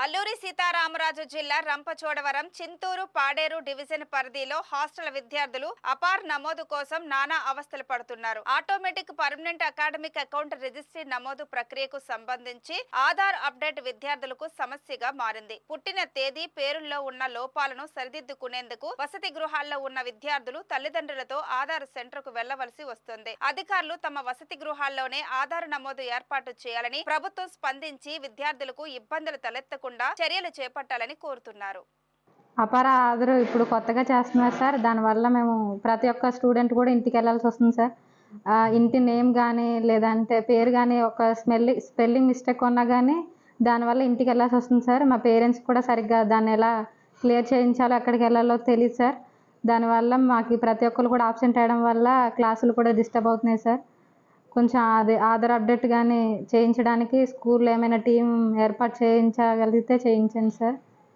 అల్లూరి సీతారామరాజు జిల్లా రంపచోడవరం, చింతూరు, పాడేరు డివిజన్ పరిధిలో హాస్టల్ విద్యార్థులు అపార్ నమోదు కోసం నానా అవస్థలు పడుతున్నారు. Automatic permanent academic account registry నమోదు ప్రక్రియకు సంబంధించి ఆధార్ అప్డేట్ విద్యార్థులకు సమస్యగా మారింది. పుట్టిన తేదీ, పేరుల్లో ఉన్న లోపాలను సరిదిద్దుకునేందుకు వసతి గృహాల్లో ఉన్న విద్యార్థులు తల్లిదండ్రులతో ఆధార్ సెంటర్ కు వెళ్లవలసి వస్తుంది. అధికారులు తమ వసతి గృహాల్లోనే ఆధార్ నమోదు ఏర్పాటు చేయాలని, ప్రభుత్వం స్పందించి విద్యార్థులకు ఇబ్బందులు తలెత్త చర్యలు చేపట్టాలని కోరుతున్నారు. అపార ఆధార్ ఇప్పుడు కొత్తగా చేస్తున్నారు సార్. దానివల్ల మేము ప్రతి ఒక్క స్టూడెంట్ కూడా ఇంటికి వెళ్ళాల్సి వస్తుంది సార్. ఇంటి నేమ్ కానీ లేదంటే పేరు కానీ ఒక స్పెల్లింగ్ మిస్టేక్ ఉన్నా కానీ దానివల్ల ఇంటికి వెళ్ళాల్సి వస్తుంది సార్. మా పేరెంట్స్ కూడా సరిగ్గా దాన్ని ఎలా క్లియర్ చేయించాలో ఎక్కడికి వెళ్ళాలో తెలియదు సార్. దానివల్ల మాకు ప్రతి ఒక్కరు కూడా ఆబ్సెంట్ అవ్వడం వల్ల క్లాసులు కూడా డిస్టర్బ్ అవుతున్నాయి సార్. కొంచెం అది ఆధార్ అప్డేట్ కానీ చేయించడానికి స్కూల్లో ఏమైనా టీం ఏర్పాటు చేయించగలిగితే చేయించండి సార్.